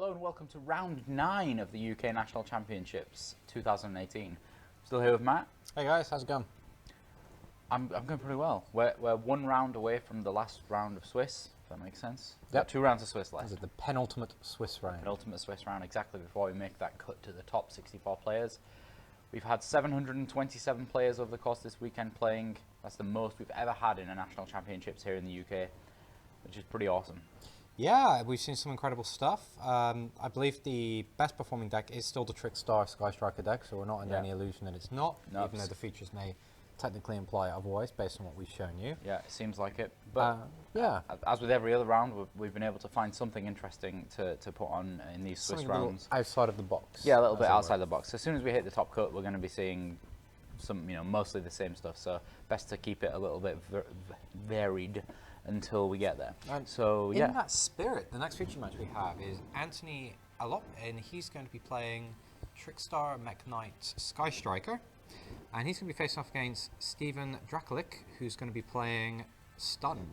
Hello and welcome to round 9 of the UK National Championships 2018. Still here with Matt. Hey guys, how's it going? I'm going pretty well. We're one round away from the last round of Swiss, if that makes sense. Yep. 2 rounds of Swiss left. Is it the penultimate Swiss round? Penultimate Swiss round, exactly before we make that cut to the top 64 players. We've had 727 players over the course of this weekend playing. That's the most we've ever had in a national championships here in the UK, which is pretty awesome. Yeah, we've seen some incredible stuff. I believe the best performing deck is still the Trickstar Sky Striker deck, so we're not under any illusion that it's not, even though the features may technically imply otherwise based on what we've shown you. Yeah, it seems like it. But yeah, as with every other round, we've been able to find something interesting to put on in these Swiss rounds. Outside of the box. Yeah, a little bit outside the box. As soon as we hit the top cut, we're going to be seeing some, mostly the same stuff. So best to keep it a little bit varied until we get there. And so in that spirit, the next feature match we have is Anthony Allsopp, and he's going to be playing Trickstar Mech Knight Sky Striker, and he's going to be facing off against Stephen Drakulic, who's going to be playing Stun.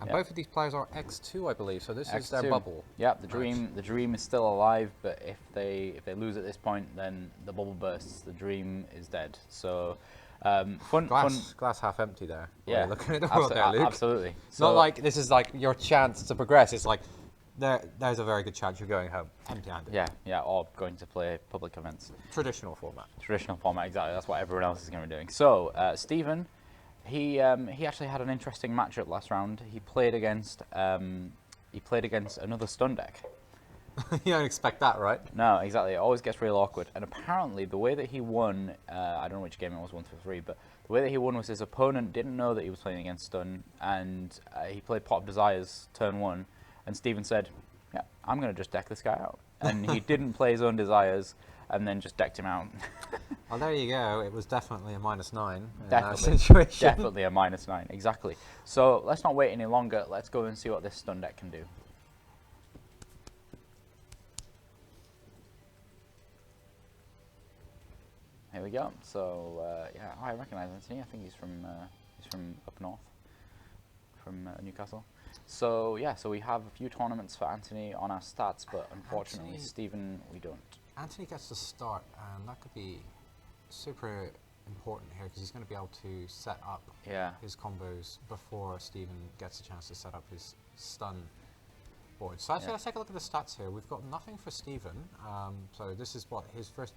And both of these players are X2, I believe, so this is their bubble. Yeah, the dream is still alive, but if they lose at this point, then the bubble bursts. The dream is dead. So. Glass half empty there. Yeah, looking at the world there, Luke. Absolutely. It's not like this is like your chance to progress. It's like there's a very good chance you're going home empty-handed. Yeah, or going to play public events. Traditional format. Traditional format, exactly. That's what everyone else is going to be doing. So Stephen, he actually had an interesting matchup last round. He played against another stun deck. You don't expect that, right? No, exactly. It always gets real awkward. And apparently, the way that he won, I don't know which game it was, 1 through 3, but the way that he won was his opponent didn't know that he was playing against Stun, and he played Pot of Desires turn 1, and Stephen said, yeah, I'm going to just deck this guy out. And he didn't play his own Desires, and then just decked him out. Well, there you go. It was definitely a -9 in Definitely. that situation. Definitely a -9, exactly. So let's not wait any longer. Let's go and see what this Stun deck can do. Here we go. So yeah, I recognise Anthony. I think he's from up north, from Newcastle. So yeah, so we have a few tournaments for Anthony on our stats, but unfortunately, Stephen, we don't. Anthony gets to start, and that could be super important here because he's going to be able to set up his combos before Stephen gets a chance to set up his stun board. So let's take a look at the stats here. We've got nothing for Stephen. So this is what, his first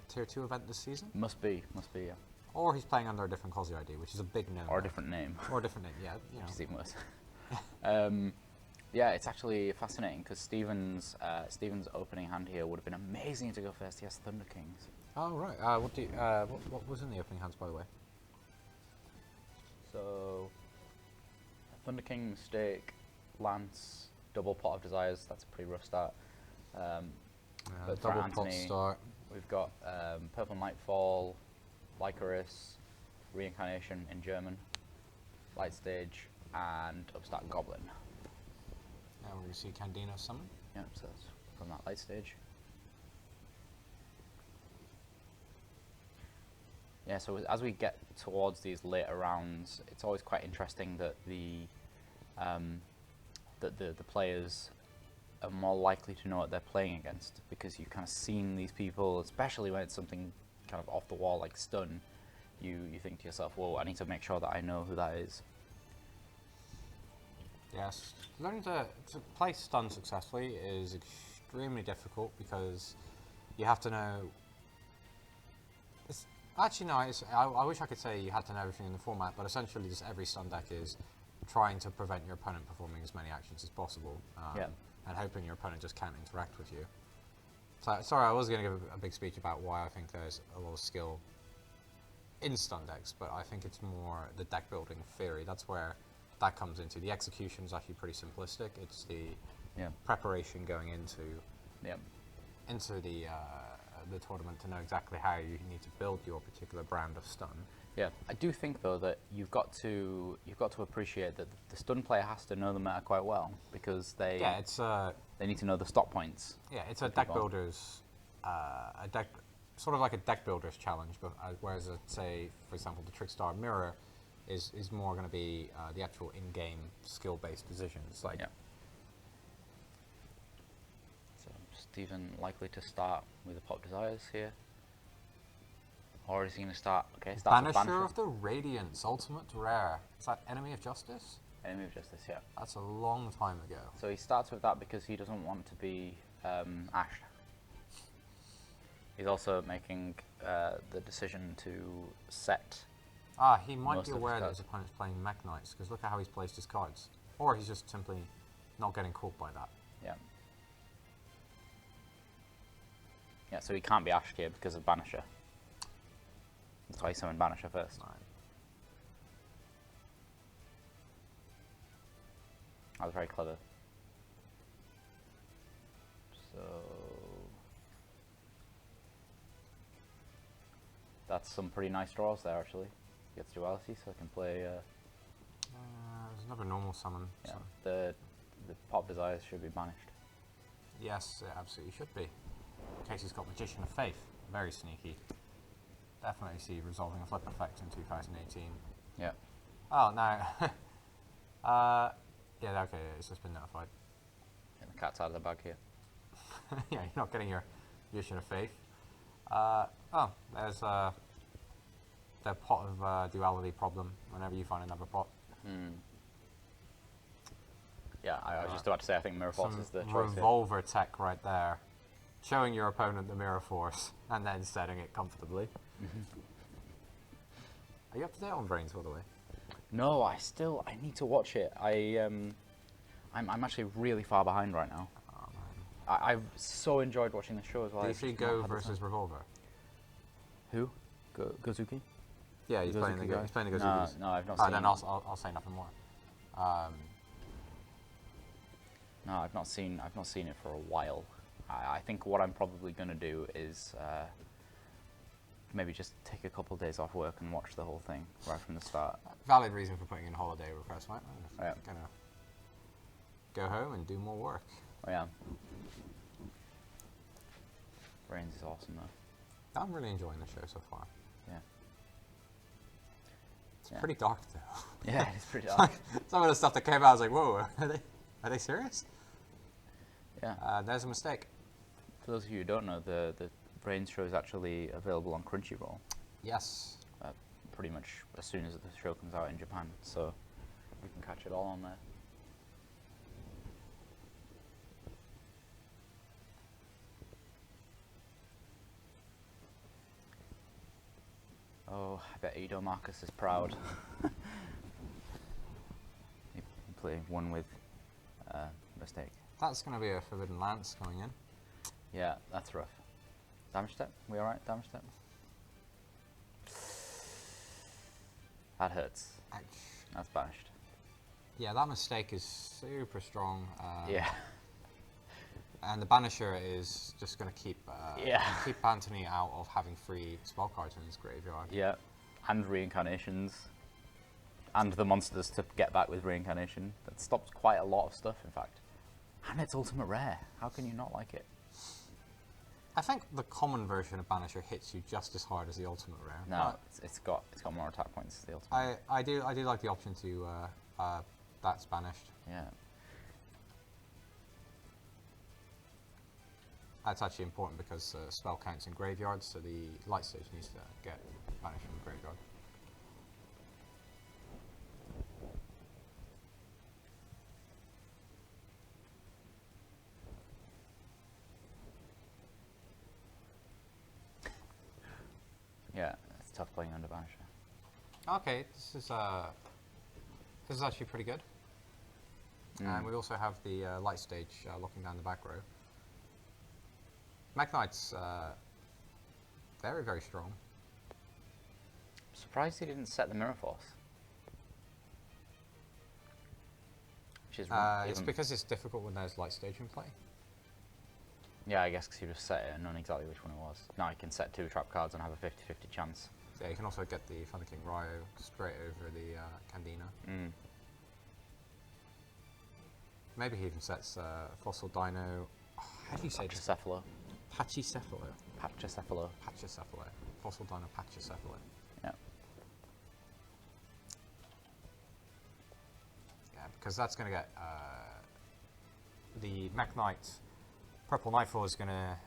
Tier 2 event this season? Must be, yeah. Or he's playing under a different Cosy ID, which is a big no. Or a different name. Or a different name, yeah. Which is even worse. Yeah, it's actually fascinating because Stephen's opening hand here would have been amazing to go first. He has Thunder Kings. Oh, right. What was in the opening hands, by the way? So, Thunder King, Mistake, Lance, double Pot of Desires. That's a pretty rough start. But for double Anthony, pot start. We've got Purple Nightfall, Lycoris, Reincarnation in German, Light Stage, and Upstart Goblin. Now we're going to see Candino summon. Yep, so that's from that Light Stage. Yeah, so as we get towards these later rounds, it's always quite interesting that the players are more likely to know what they're playing against because you've kind of seen these people, especially when it's something kind of off the wall like Stun. You think to yourself, whoa, I need to make sure that I know who that is. Yes, learning to play Stun successfully is extremely difficult because you have to know. Actually, no. I wish I could say you had to know everything in the format, but essentially, just every Stun deck is trying to prevent your opponent performing as many actions as possible, and hoping your opponent just can't interact with you. So, sorry, I was going to give a big speech about why I think there's a lot of skill in Stun decks, but I think it's more the deck building theory. That's where that comes into. The execution is actually pretty simplistic. It's the preparation going into the tournament to know exactly how you need to build your particular brand of stun. Yeah, I do think though that you've got to appreciate that the stun player has to know the meta quite well because they need to know the stop points. Yeah, it's a deck builder's sort of like a deck builder's challenge, but whereas say for example the Trickstar Mirror is more going to be the actual in-game skill-based decisions. Like Stephen likely to start with the Pop Desires here? Or is he going to start... Okay, starts with Banisher Banisher. of the Radiance, ultimate rare. Is that Enemy of Justice? Enemy of Justice, yeah. That's a long time ago. So he starts with that because he doesn't want to be Ash. He's also making the decision to set... He might be aware that his opponent's playing Mech Knights, because look at how he's placed his cards. Or he's just simply not getting caught by that. Yeah. Yeah, so he can't be Ashed here because of Banisher. That's why he summoned Banisher first. Right. That was very clever. So... That's some pretty nice draws there, actually. Gets duality, so I can play... There's another normal summon. yeah, So. the Pop Desires should be banished. Yes, it absolutely should be. Casey's got Magician of Faith. Very sneaky. Definitely see resolving a flip effect in 2018. Yeah. Oh, no. Yeah, okay, it's just been notified. Get the cat's out of the bag here. Yeah, you're not getting your Magician of Faith. There's the pot of duality problem whenever you find another pot. Yeah, I was just about to say, I think Mirror Force is the choice revolver tech right there. Showing your opponent the Mirror Force and then setting it comfortably. Are you up to date on Brains, by the way? No, I need to watch it. I'm actually really far behind right now. Oh, man. I've so enjoyed watching the show as well. Do you see Go versus Revolver? Who? Kazuki? Yeah, he's playing the Kazuki. No, I've not seen. Then I'll say nothing more. No, I've not seen it for a while. I think what I'm probably going to do is maybe just take a couple of days off work and watch the whole thing right from the start. Valid reason for putting in a holiday request, right? I'm Yeah. gonna go home and do more work. Oh yeah. Brains is awesome though. I'm really enjoying the show so far. Yeah. It's pretty dark though. Yeah, it's pretty dark. Some of the stuff that came out, I was like, whoa, are they serious? Yeah. There's a mistake. For those of you who don't know, the Brains show is actually available on Crunchyroll. Yes. Pretty much as soon as the show comes out in Japan, so you can catch it all on there. Oh, I bet Edo Marcus is proud. He played one with mistake. That's going to be a Forbidden Lance coming in. Yeah, that's rough. Damage step? We alright? Damage step? That hurts. Ouch. That's banished. Yeah, that mistake is super strong. Yeah. And the Banisher is just going to keep keep Anthony out of having free spell cards in his graveyard. Yeah, and reincarnations. And the monsters to get back with reincarnation. That stops quite a lot of stuff, in fact. And it's ultimate rare. How can you not like it? I think the common version of Banisher hits you just as hard as the ultimate rare. No, it's got more attack points than the ultimate. I do like the option to that's banished. Yeah. That's actually important because spell counts in graveyards, so the light stage needs to get banished from the graveyard. Yeah, it's tough playing under Banisher. Okay, this is actually pretty good. And we also have the light stage locking down the back row. Mech Knights, very, very strong. Surprised he didn't set the Mirror Force. Which is It's because it's difficult when there's light stage in play. Yeah, I guess because he just set it and known exactly which one it was. Now he can set 2 trap cards and have a 50-50 chance. Yeah, you can also get the Thunder King Ryo straight over the Candina. Maybe he even sets Fossil Dino. Oh, how do you say this? Pachycephalo. Pachycephalo. Pachycephalo. Pachycephalo. Fossil Dino Pachycephalo. Yeah. Yeah, because that's going to get the Mech Knight Purple Nightfall is gonna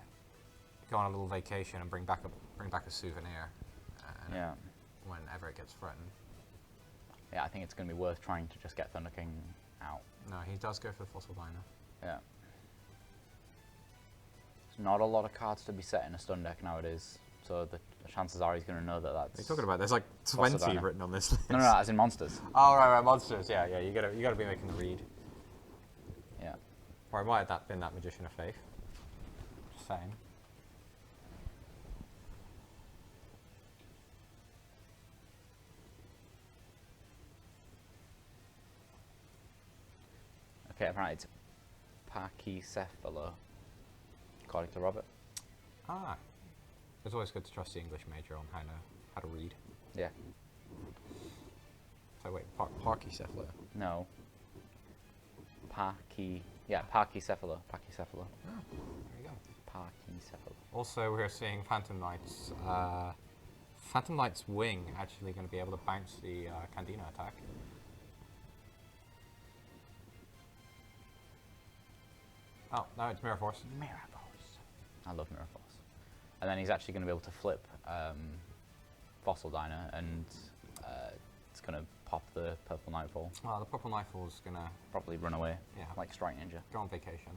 go on a little vacation and bring back a souvenir. Yeah. Whenever it gets threatened. Yeah, I think it's going to be worth trying to just get Thunder King out. No, he does go for the Fossil Diner. Yeah. There's not a lot of cards to be set in a stun deck nowadays, so the chances are he's going to know that that's... What are you talking about? There's like 20 written on this list. No, as in monsters. Oh, right, monsters. Yeah, you gotta be making the read. Yeah. Or it might have been that Magician of Faith. Just saying. Okay, apparently it's Pachycephala, according to Robert. Ah. It's always good to trust the English major on how to read. Yeah. So wait, Pachycephala? No. Pachycephala. Oh, there you go. Pachycephala. Also, we're seeing Phantom Knight's Phantom Knight's wing actually going to be able to bounce the Candina attack. Oh, no, it's Mirror Force. Mirror Force. I love Mirror Force. And then he's actually going to be able to flip Fossil Diner, and it's going to pop the Purple Nightfall. Well, the Purple Nightfall is going to Probably run away, yeah, like Strike Ninja. go on vacation.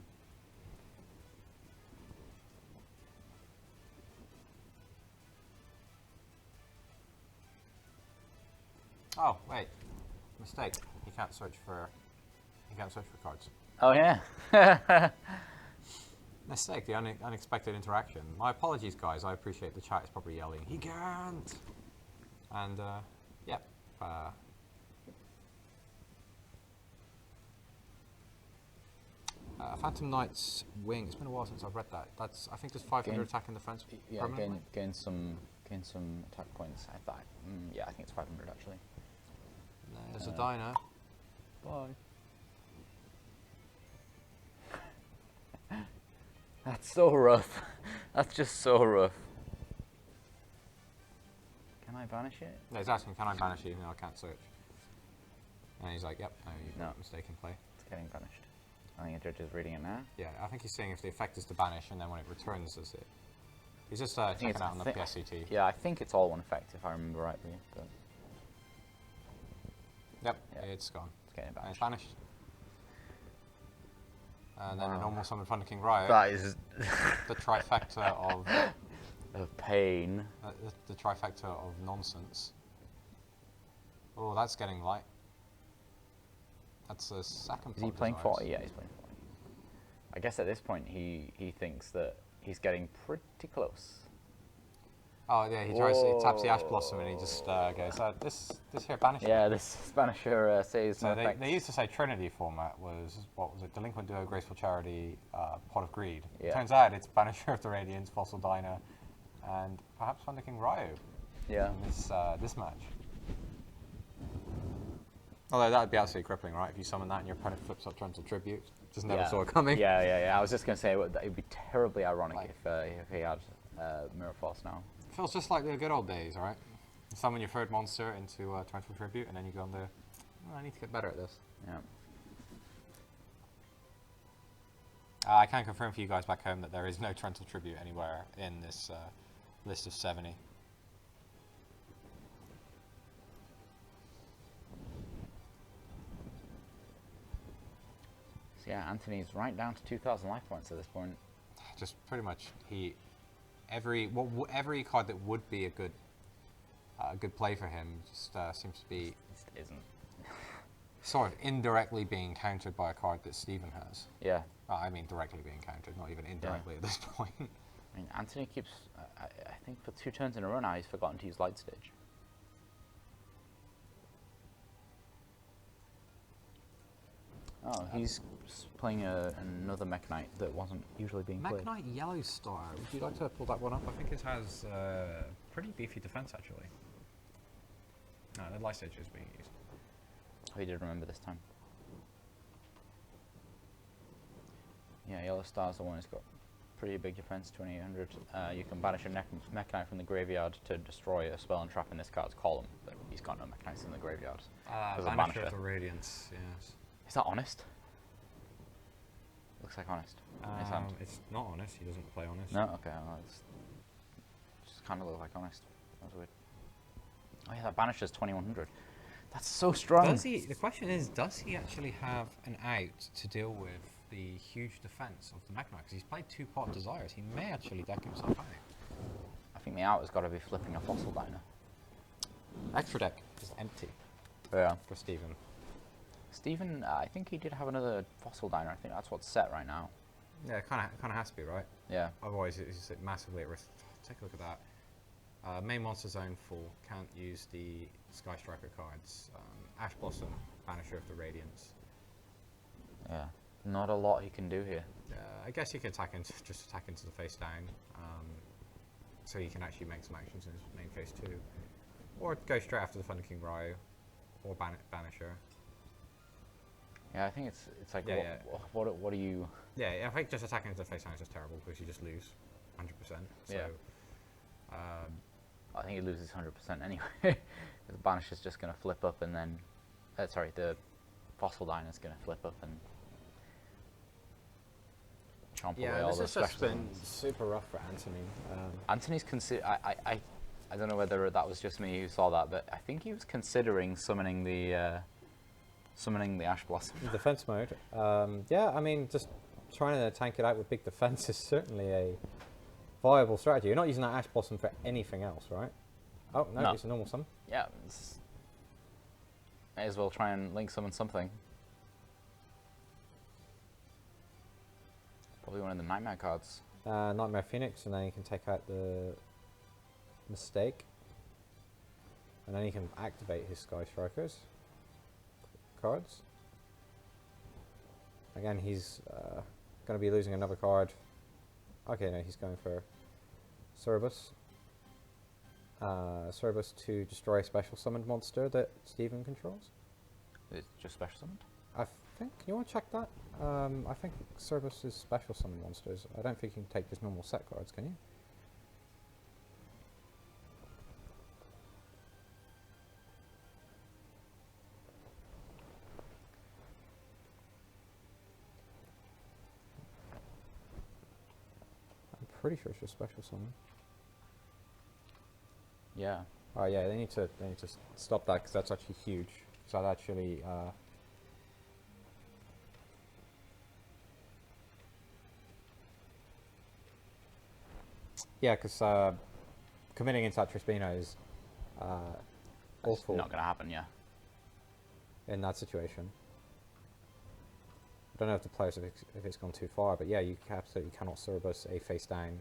Oh, wait. Mistake. You can't search for cards. Oh, yeah. Mistake, the unexpected interaction. My apologies, guys. I appreciate the chat is probably yelling, he can't! And, yeah. Phantom Knight's wing. It's been a while since I've read that. I think there's 500 attack and defense. Yeah, gain some attack points. Yeah, I think it's 500 actually. There's a diner. Bye. That's so rough. That's just so rough. Can I banish it? No, he's asking, can I banish it even though I can't search? And he's like, yep, no, you've got a mistake in play. It's getting banished. I think the judge is reading it now. Yeah, I think he's saying if the effect is to banish and then when it returns, does it? He's just checking out on the PSCT. Yeah, I think it's all one effect if I remember rightly. But yep, yeah. It's gone. It's getting banished. And it's banished. And then a normal summon Thunder King Riot. That is the trifecta of pain. The trifecta of nonsense. Oh, that's getting light. That's a second. Is he playing 40? Yeah, he's playing 40. I guess at this point he thinks that he's getting pretty close. Oh yeah, he taps the Ash Blossom and he just goes, this here banisher. Yeah, this banisher says so they used to say Trinity format was, what was it, Delinquent Duo, Graceful Charity, Pot of Greed. Yeah. Turns out it's Banisher of the Radiance, Fossil Diner, and perhaps Thunder King Ryo. Yeah. In this match. Although that would be absolutely crippling, right? If you summon that and your opponent flips up Torrential Tribute. Just never saw it coming. Yeah. I was just going to say it would be terribly ironic if he had Mirror Force now. Feels just like the good old days, right? You summon your third monster into Torrential Tribute, and then you go on there. Oh, I need to get better at this. Yeah. I can confirm for you guys back home that there is no Torrential Tribute anywhere in this list of 70. So yeah, Anthony's right down to 2,000 life points at this point. Just pretty much every card that would be a good play for him just seems to be isn't sort of indirectly being countered by a card that Steven has. Yeah. I mean directly being countered, not even indirectly at this point. I mean, Anthony keeps. I think for 2 turns in a row now, he's forgotten to use Light Stage. Oh, he's playing another Mech Knight that wasn't usually being played. Mech Knight Yellow Star. Would you like to pull that one up? I think it has pretty beefy defense actually. No, the Light Stage is being used. Oh, he did remember this time. Yeah, Yellow Star's the one who's got pretty big defense, 2800. You can banish a Mech Knight from the graveyard to destroy a spell and trap in this card's column, but he's got no Mech Knights in the graveyard. Banisher of the Radiance, yes. Is that honest? looks like honest. In his hand. It's not honest. He doesn't play honest. No, okay. Well, it's just kind of look like honest. That's weird. Oh yeah, that banishes 2100. That's so strong. Does he? The question is, does he actually have an out to deal with the huge defense of the Mechanite? Because he's played 2 Pot Desires. He may actually deck himself out. I think the out has got to be flipping a Fossil Diner. Extra deck is empty. Yeah. For Stephen. Stephen, I think he did have another Fossil Diner. I think that's what's set right now. Yeah, it kind of has to be, right? Yeah. Otherwise, it's massively at risk. Take a look at that. Main monster zone full. Can't use the Sky Striker cards. Ash Blossom, Banisher of the Radiance. Yeah. Not a lot he can do here. I guess you can attack into the face down, so he can actually make some actions in his main phase too, or go straight after the Thunder King Ryu, or Banisher. Yeah, I think it's like Yeah, what do you? Yeah, I think just attacking into the face down is just terrible because you just lose 100%. So, Yeah. I think he loses 100% anyway. The Banisher's just going to flip up and then, sorry, the Fossil Diner's going to flip up and chomp away all the this has just been specials. super rough for Anthony. Anthony's I don't know whether that was just me who saw that, but I think he was considering summoning the Ash Blossom. Defense mode. Yeah, I mean, just trying to tank it out with big defense is certainly a viable strategy. You're not using that Ash Blossom for anything else, right? Oh, no, it's a normal summon. Yeah, may as well try and link summon something. Probably one of the Nightmare cards. Nightmare Phoenix, and then you can take out the Mistake. And then you can activate his Sky Strikers cards. Again, he's going to be losing another card. Okay, no, he's going for Cerberus. Cerberus to destroy a special summoned monster that Stephen controls. It's just special summoned? I think, you want to check that? I think Cerberus is special summon monsters. I don't think you can take his normal set cards, can you? I'm pretty sure it's just special summon. Yeah. Oh yeah, they need to stop that because that's actually huge. So that actually yeah, because committing into that Trispino is awful Not going to happen, yeah. in that situation. I don't know if the players if it's gone too far, but yeah, you absolutely cannot Cerberus a face down.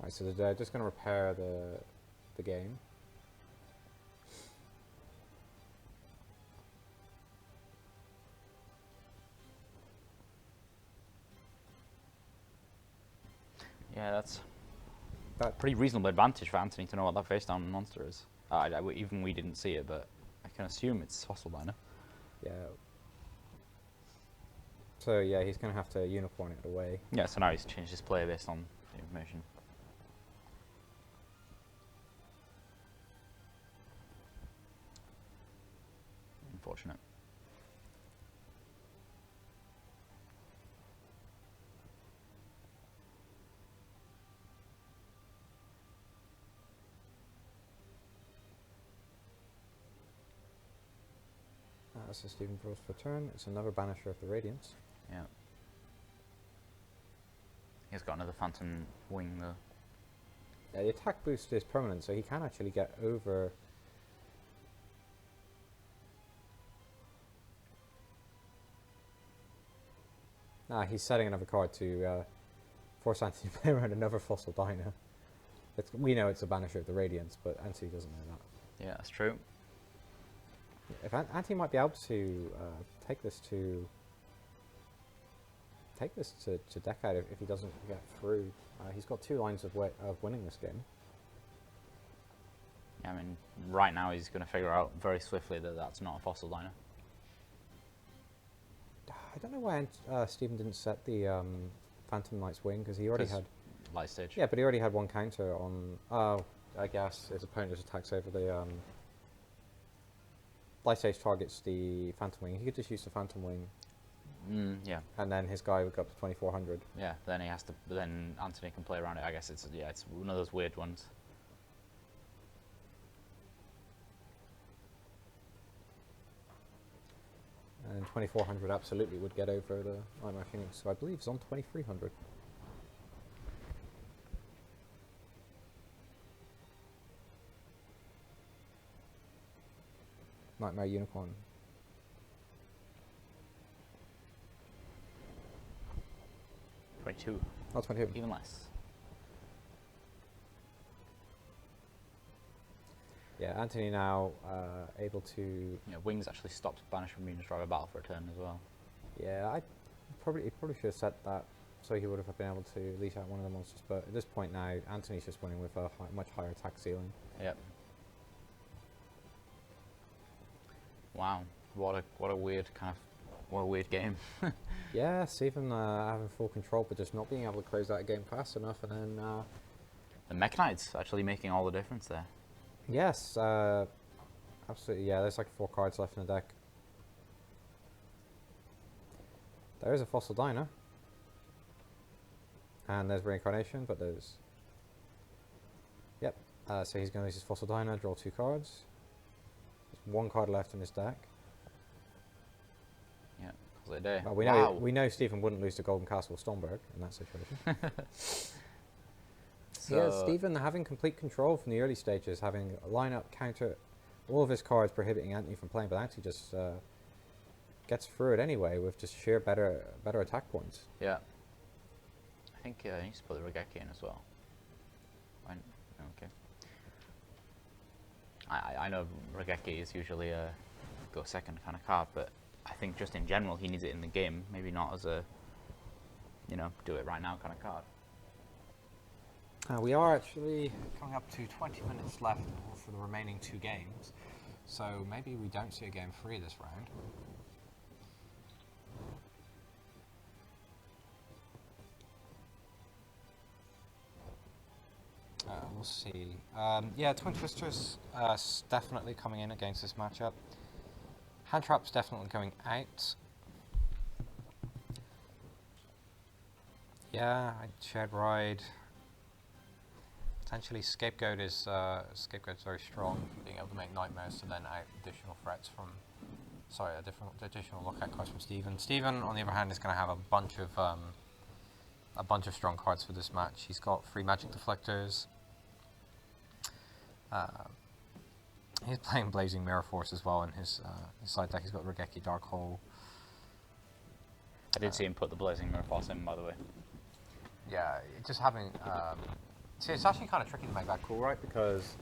Right, so they're just going to repair the game. Yeah, that's a pretty reasonable advantage for Anthony to know what that face down monster is. Even we didn't see it, but I can assume it's Fossil Diner. Yeah. So yeah, he's going to have to unicorn it away. Yeah, so now he's changed his play based on the information. Unfortunate. So Stephen draws for turn. It's another Banisher of the Radiance. Yeah. He's got another Phantom Wing though. Yeah, the attack boost is permanent, so he can actually get over. He's setting another card to force Anthony to play around another Fossil Diner. We know it's a Banisher of the Radiance, but Anthony doesn't know that. Yeah, that's true. If Anthony might be able to take this to deck out if he doesn't get through. He's got 2 lines of winning this game. Yeah, I mean, right now he's going to figure out very swiftly that that's not a Fossil Diner. I don't know why Stephen didn't set the Phantom Knight's Wing, because he already had. light stage. Yeah, but he already had one counter on. Oh, I guess his opponent just attacks over the light stage targets the Phantom Wing. He could just use the Phantom Wing. Yeah. And then his guy would go up to 2400. Yeah. Then he has to. Then Anthony can play around it. I guess it's one of those weird ones. And 2400 absolutely would get over the Nightmare Phoenix. So I believe it's on 2300. Nightmare Unicorn. $22. Oh, 22. Even less. Yeah, Anthony now able to. Yeah, Wings actually stopped Banish from Munis Driver Battle for a turn as well. Yeah, he probably should have set that so he would have been able to leash out one of the monsters. But at this point now, Anthony's just winning with a much higher attack ceiling. Yep. Wow, what a weird game. Yeah, Stephen having full control, but just not being able to close that game fast enough, and then. The Mechanites actually making all the difference there. Yes, absolutely. Yeah, there's like 4 cards left in the deck. There is a Fossil Diner. And there's Reincarnation, but there's... Yep, so he's going to use his Fossil Diner, draw 2 cards. There's 1 card left in his deck. Yeah, call it a day. Well, we know Stephen wouldn't lose to Golden Castle Stormberg in that situation. So Yeah, Stephen having complete control from the early stages, having a lineup counter all of his cards prohibiting Anthony from playing, but Anthony just gets through it anyway with just sheer better attack points. yeah. I think he needs to put the Regeki in as well. Okay. I know Regeki is usually a go second kind of card, but I think just in general he needs it in the game, maybe not as a, do it right now kind of card. We are actually... Coming up to 20 minutes left for the remaining 2 games, so maybe we don't see a game 3 this round. We'll see. Yeah, Twin Twisters definitely coming in against this matchup. Hand Trap's definitely going out. Yeah, Shared Ride. Potentially Scapegoat's very strong, being able to make nightmares to then out additional threats from, additional lookout cards from Stephen. Stephen, on the other hand, is going to have a bunch of strong cards for this match. He's got 3 Magic Deflectors. He's playing Blazing Mirror Force as well in his side deck. He's got Regeki Dark Hole. I did see him put the Blazing Mirror Force in, by the way. Yeah, just having... see, it's actually kind of tricky to make that call, right? Because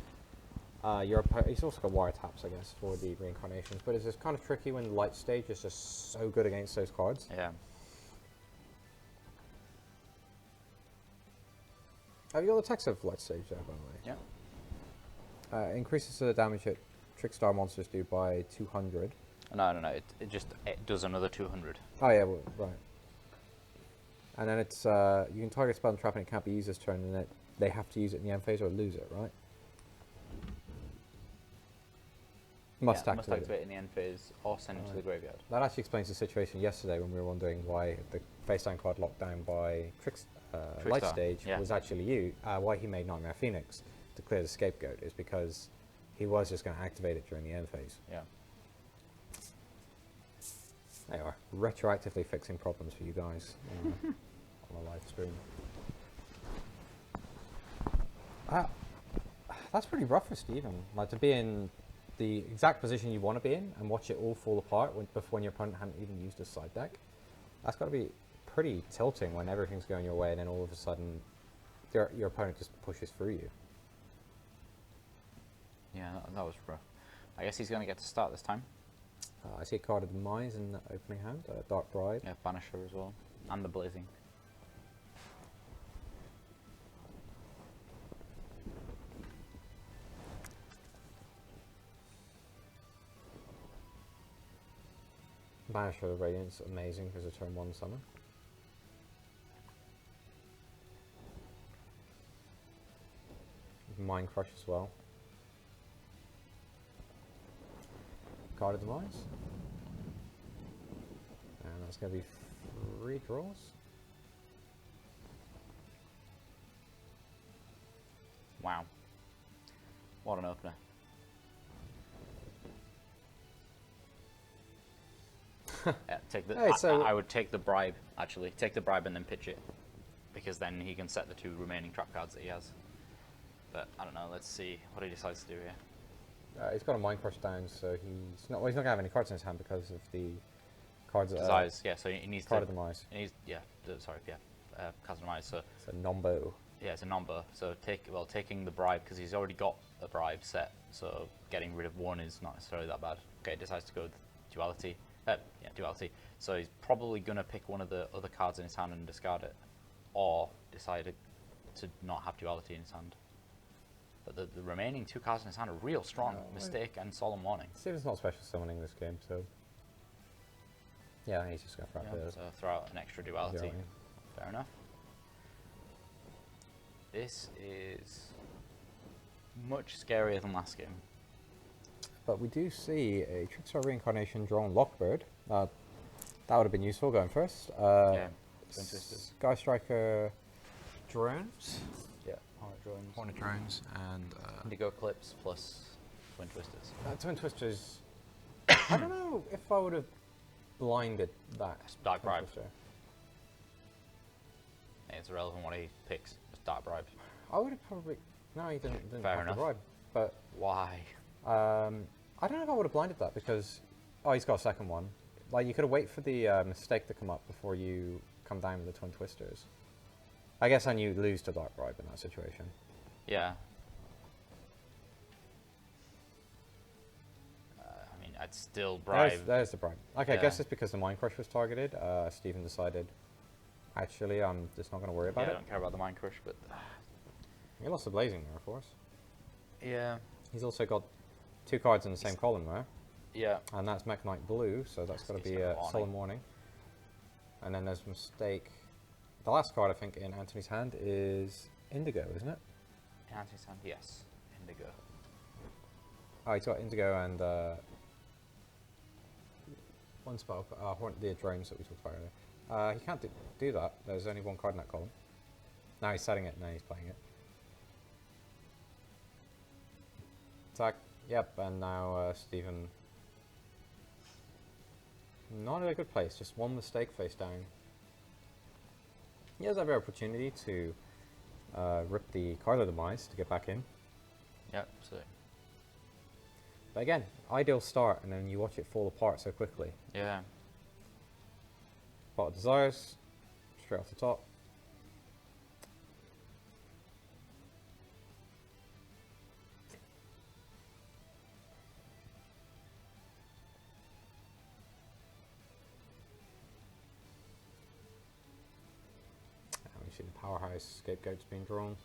he's also got wire taps, I guess, for the reincarnations, but it's just kind of tricky when the light stage is just so good against those cards. Yeah. Have you got the text of light stage there, by the way? Yeah. Increases the damage that Trickstar monsters do by 200. No. It does another 200. Oh yeah, well, right. And then it's you can target spell and trap and it can't be used this turn, and they have to use it in the end phase or lose it, right? Must activate it in the end phase or send it to the graveyard. That actually explains the situation yesterday when we were wondering why the face down card locked down by Light Stage was actually why he made Nightmare Phoenix to clear the Scapegoat is because he was just going to activate it during the end phase. Yeah. They are retroactively fixing problems for you guys on the live stream. That's pretty rough for Stephen. Like to be in the exact position you want to be in and watch it all fall apart when your opponent hadn't even used his side deck. That's got to be pretty tilting when everything's going your way and then all of a sudden your opponent just pushes through you. Yeah, that was rough. I guess he's going to get to start this time. I see a card of Demise in the opening hand, Dark Bride. Yeah, Banisher as well. And the Blazing. Banisher of the Radiance, amazing because of turn 1 summon. Mind Crush as well. Card of Demise. And that's going to be 3 draws. Wow. What an opener. Yeah, take the. Hey, so I would take the bribe, actually. Take the bribe and then pitch it. Because then he can set the 2 remaining trap cards that he has. But I don't know, let's see what he decides to do here. he's got a Mind Crush down, so he's not going to have any cards in his hand because of the cards that Desires, yeah, so he needs Card to. of Demise. He needs, yeah, sorry, yeah. Card of Demise, so. It's a Nombo. Yeah, it's a number. So taking the bribe, because he's already got a bribe set, so getting rid of 1 is not necessarily that bad. Okay, decides to go with duality. Duality. So he's probably going to pick one of the other cards in his hand and discard it. Or decide to not have duality in his hand. But the remaining 2 cards in his hand are real strong. Mistake and Solemn Warning. Steven's not special summoning this game, so... Yeah, he's just going to throw out So throw out an extra duality. Zeroing. Fair enough. This is much scarier than last game. But we do see a Trickstar Reincarnation drawn Lockbird. That would have been useful going first. Yeah, Twin Twisters. Sky Striker drones. Yeah, Hornet Drones. Hornet Drones and Indigo Clips plus Twin Twisters. Twin Twisters. I don't know if I would have blinded that. Dark Twin Bribe. Twister. It's irrelevant what he picks. It's Dark Bribe. I would have probably. No, he didn't Fair have enough. the bribe. But Why? I don't know if I would have blinded that because. Oh, he's got a second one. Like, you could have waited for the mistake to come up before you come down with the Twin Twisters. I guess then you lose to Dark Bribe in that situation. Yeah. I mean, I'd still bribe. There's the bribe. Okay, Yeah. I guess it's because the Mind Crush was targeted. Stephen decided, actually, I'm just not going to worry Yeah, about I it. don't care about the Mind Crush, but He lost the Blazing Mirror Force. yeah, He's also got 2 cards in the same column there, yeah. and that's Mekk-Knight Blue, so that's got to He's be got a a warning. Solemn Warning. And then there's a mistake. The last card, I think, in Anthony's hand is Indigo, isn't it? Anti's hand, yes. Indigo. Oh, he's got Indigo and one spell, the drones that we talked about earlier. He can't do that. There's only 1 card in that column. Now he's setting it, now he's playing it. Attack, yep, and now Stephen. Not in a good place, just 1 mistake face down. He has every opportunity to rip the card of Demise to get back in. Yep, so But again, ideal start, and then you watch it fall apart so quickly. yeah. Pot of Desires, straight off the top. And we see the Powerhouse Scapegoats being drawn.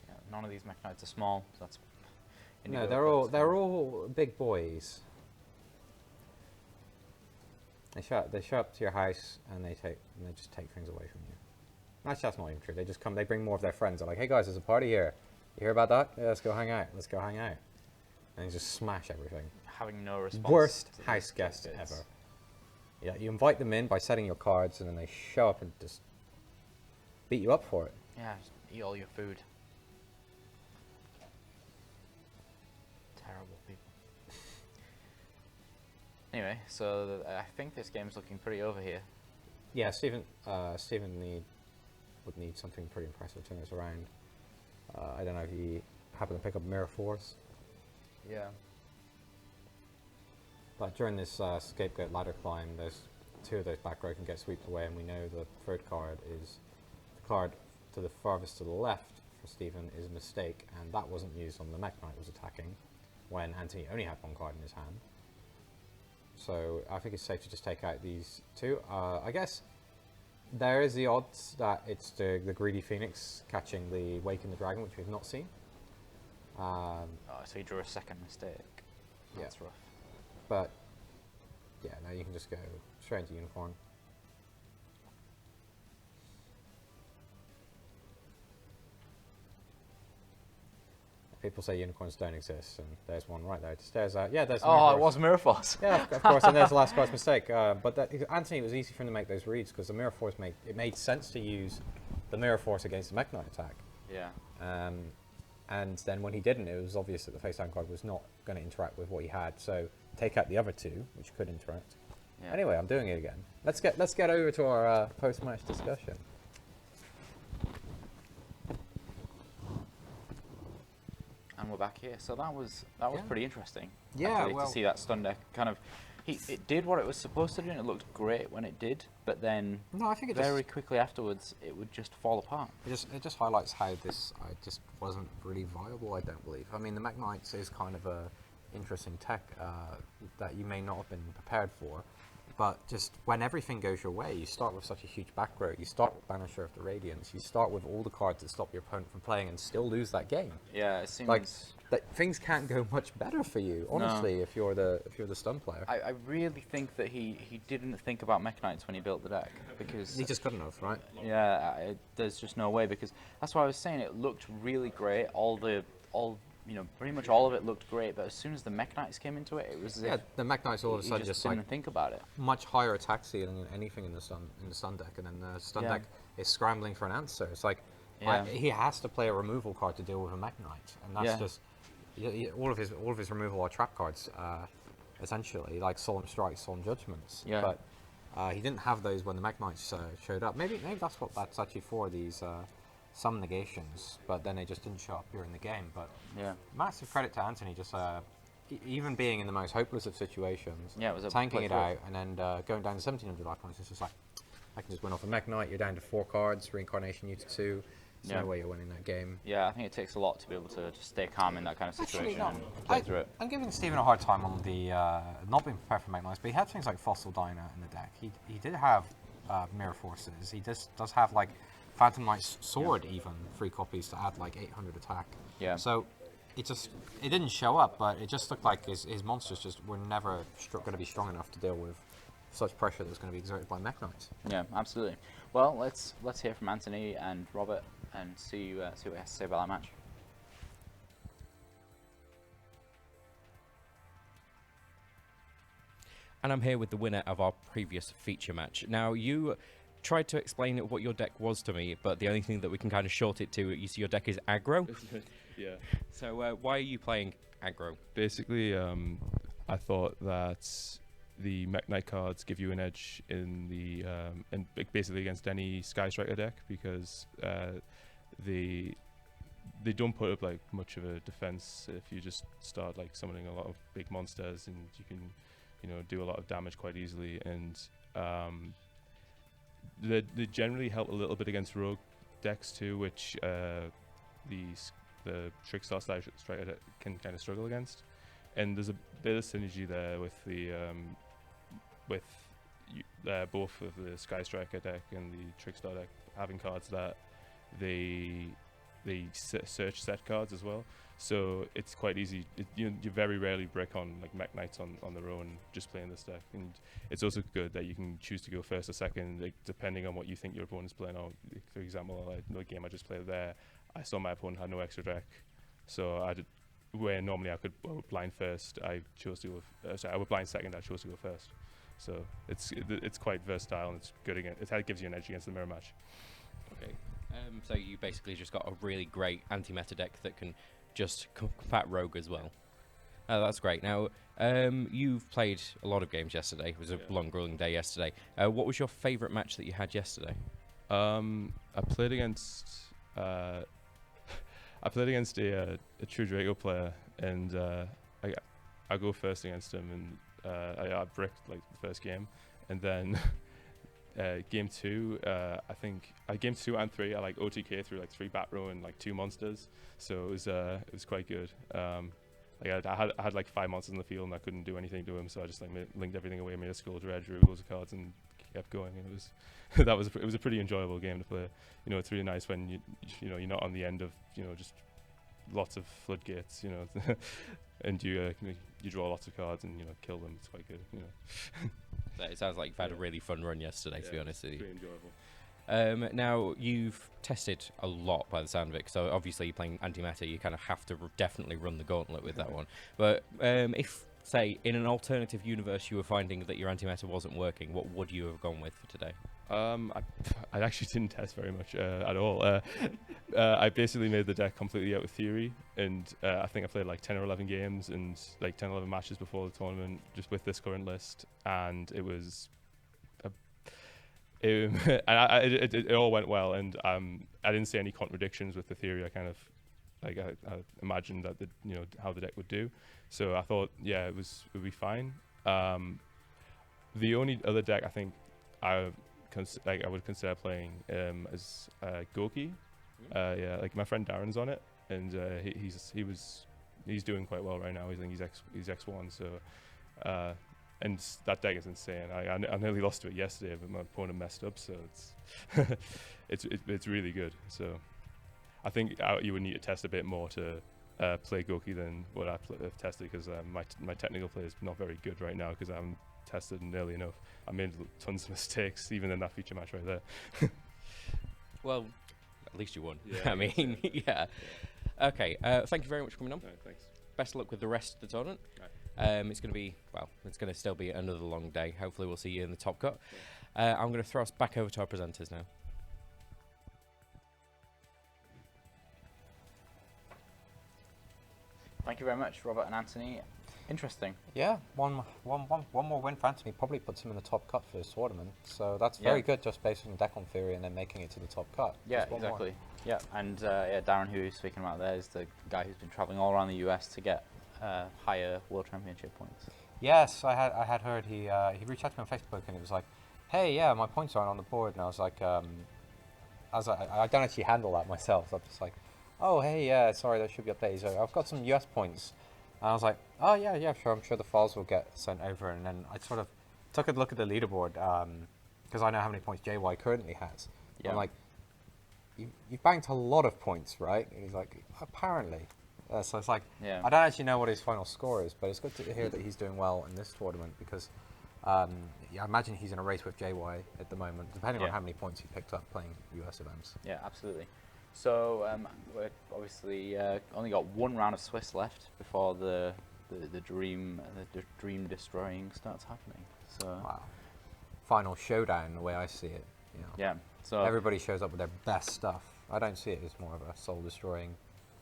Yeah, none of these Mekk-Knights are small, so that's. No, Indigo they're Clips. all big boys. They show up to your house and they just take things away from you. Actually, that's not even true. They just come. They bring more of their friends. They're like, "Hey guys, there's a party here. You hear about that? Yeah, let's go hang out. Let's go hang out." And they just smash everything. Having no response. Worst to house these guest Scapegoats. ever. Yeah, you invite them in by setting your cards, and then they show up and just beat you up for it. Yeah, just eat all your food. Terrible people. Anyway, so I think this game's looking pretty over here. Yeah, Stephen would need something pretty impressive to turn this around. I don't know if he happened to pick up Mirror Force. Yeah. But during this Scapegoat ladder climb, there's 2 of those back row can get swept away, and we know the 3rd card is the card to the farthest to the left for Stephen is a mistake, and that wasn't used on the Mekk-Knight was attacking when Anthony only had 1 card in his hand. So I think it's safe to just take out these 2. I guess there is the odds that it's the greedy Phoenix catching the Wake in the Dragon, which we've not seen. Oh, so he drew a second mistake. Yeah. That's rough. But yeah, now you can just go straight into Unicorn. people say unicorns don't exist, and there's one right there. It stares out. Yeah, there's. Oh, it was Mirror Force. Yeah, of course, and there's the last guy's mistake. But Anthony, it was easy for him to make those reads because the Mirror Force made sense to use the Mirror Force against the Mech Knight attack. Yeah. And then when he didn't, it was obvious that the face down card was not going to interact with what he had. So take out the other two, which could interact. Yeah. Anyway, I'm doing it again. Let's get over to our post-match discussion. And we're back here. So that was pretty interesting. Yeah, actually, well, to see that stun deck kind of, it did what it was supposed to do, and it looked great when it did. But then, no, I think it very quickly afterwards, it would just fall apart. It just highlights how this just wasn't really viable. I don't believe. I mean, the Mech Knights is kind of a interesting tech that you may not have been prepared for. But just when everything goes your way, you start with such a huge back row. You start with Banisher of the Radiance. You start with all the cards that stop your opponent from playing and still lose that game. Yeah, it seems like that things can't go much better for you, honestly, No. if you're the stun player. I really think that he didn't think about Mech Knights when he built the deck, because He just couldn't have, right? yeah, there's just no way, because that's why I was saying it looked really great. Pretty much all of it looked great, but as soon as the Mech Knights came into it, it was as Yeah, if the Mech Knights all of a he sudden just just didn't think about it. much higher attack ceiling than anything in the stun deck, and then the stun Yeah. deck is scrambling for an answer. It's like Yeah. he has to play a removal card to deal with a Mech Knight, and that's Yeah. just all of his removal are trap cards, essentially, like Solemn Strikes, Solemn Judgments. Yeah. But he didn't have those when the Mech Knights showed up. Maybe that's what that's actually for, these some negations, but then they just didn't show up during the game. But Yeah. massive credit to Anthony, just even being in the most hopeless of situations, Yeah, it was a tanking it playthrough. out, and then going down to 1700 life points. It's just like, I can just win off a Mech Knight. You're down to 4 cards. Reincarnation you to 2. There's Yeah. no way you're winning that game. Yeah, I think it takes a lot to be able to just stay calm in that kind of situation no, and play through it. I'm giving Stephen a hard time on the not being prepared for Mech Knights, but he had things like Fossil Diner in the deck. He did have Mirror Forces. He does have like Phantom Knight's Sword, even 3 copies to add like 800 attack. Yeah. So it didn't show up, but it just looked like his monsters just were never going to be strong enough to deal with such pressure that was going to be exerted by Mech Knights. Yeah, absolutely. Well, let's hear from Anthony and Robert and see what he has to say about that match. And I'm here with the winner of our previous feature match. Now, you tried to explain what your deck was to me, but the only thing that we can kind of short it to, you see your deck is aggro. Yeah. So why are you playing aggro? Basically, I thought that the Mech Knight cards give you an edge in the basically against any Sky Striker deck, because they don't put up like much of a defense if you just start like summoning a lot of big monsters, and you can do a lot of damage quite easily, and they generally help a little bit against rogue decks too, which the Trickstar Striker deck can kind of struggle against. And there's a bit of synergy there with the both of the Sky Striker deck and the Trickstar deck having cards that they search set cards as well. So it's quite easy. You very rarely break on like Mech Knights on their own just playing this deck. And it's also good that you can choose to go first or second, like, depending on what you think your opponent's playing on. Like, for example, the game I just played there, I saw my opponent had no extra deck, so I did. Where normally I would blind first, I chose to go. I would blind second, I chose to go first. So it's quite versatile, and it's good again. It gives you an edge against the mirror match. Okay. So you basically just got a really great anti-meta deck that can just combat rogue as well. That's great. Now, you've played a lot of games yesterday. It was a long, grueling day yesterday. What was your favourite match that you had yesterday? I played against a true Draco player, and I go first against him, and I bricked like the first game, and then game 2, I think game 2 and 3 I like OTK through like 3 bat row and like 2 monsters, so it was quite good. I had like 5 monsters in the field and I couldn't do anything to him, so I just like linked everything away, made a skull dredge, drew loads of cards, and kept going. And it was it was a pretty enjoyable game to play. It's really nice when you're not on the end of just lots of floodgates, and you draw lots of cards and kill them. It's quite good. It sounds like you've had a really fun run yesterday, to be honest with you. Pretty enjoyable. Now, you've tested a lot by the sound of it, so obviously you're playing anti-meta, you kind of have to definitely run the gauntlet with that one. But if, say, in an alternative universe you were finding that your anti-meta wasn't working, what would you have gone with for today? I actually didn't test very much at all. I basically made the deck completely out of theory, and I think I played like 10 or 11 games and like 10 or 11 matches before the tournament just with this current list, and it was it all went well, and I didn't see any contradictions with the theory. I kind of like I imagined that how the deck would do, so I thought it would be fine. The only other deck I think I would consider playing as Goki. Like my friend Darren's on it, and he's doing quite well right now. I think he's X1, so and that deck is insane. I nearly lost to it yesterday, but my opponent messed up, so it's really good. So I think you would need to test a bit more to play Goki than what I've tested, because my technical play is not very good right now because I haven't tested nearly enough. I made tons of mistakes even in that feature match right there. Well, at least you won. Yeah, I mean, yeah. Okay, thank you very much for coming on. No, thanks. Best of luck with the rest of the tournament. Right. It's going to be, it's going to still be another long day. Hopefully we'll see you in the top cut. I'm going to throw us back over to our presenters now. Thank you very much, Robert and Anthony. Interesting. Yeah, one more win for Anthony probably puts him in the top cut for this tournament. So that's very good, just based on the deck on theory and then making it to the top cut. Yeah, exactly. Yeah, and Darren, who you're speaking about there, is the guy who's been traveling all around the US to get higher World Championship points. Yes, I had heard he reached out to me on Facebook and he was like, "Hey, yeah, my points aren't on the board," and I was like, I don't actually handle that myself. So I'm just like, "Oh, hey, yeah, sorry, that should be updated. So I've got some US points." And I was like, "Oh, yeah, sure. I'm sure the files will get sent over." And then I sort of took a look at the leaderboard because I know how many points JY currently has. Yeah. I'm like, "You've banked a lot of points, right?" And he's like, "Apparently." So it's like, I don't actually know what his final score is, but it's good to hear that he's doing well in this tournament because I imagine he's in a race with JY at the moment, depending on how many points he picked up playing US events. Yeah, absolutely. So we're obviously only got one round of Swiss left before the dream destroying starts happening. So wow, final showdown, the way I see it. You know. Yeah. So everybody shows up with their best stuff. I don't see it as more of a soul destroying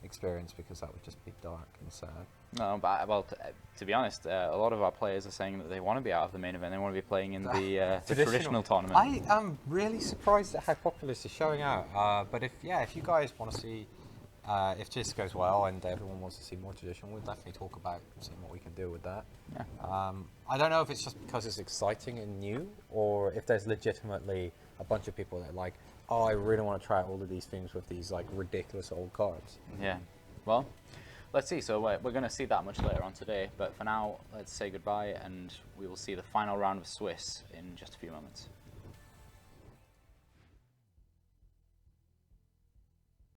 experience because that would just be dark and sad. No, but to be honest, a lot of our players are saying that they want to be out of the main event. They want to be playing in the traditional tournament. I am really surprised at how popular this is showing out. But if you guys want to see, if this goes well and everyone wants to see more traditional, we'll definitely talk about seeing what we can do with that. Yeah. I don't know if it's just because it's exciting and new, or if there's legitimately a bunch of people that are like, "Oh, I really want to try out all of these things with these like ridiculous old cards." Yeah. Well, let's see. So we're going to see that much later on today. But for now, let's say goodbye, and we will see the final round of Swiss in just a few moments.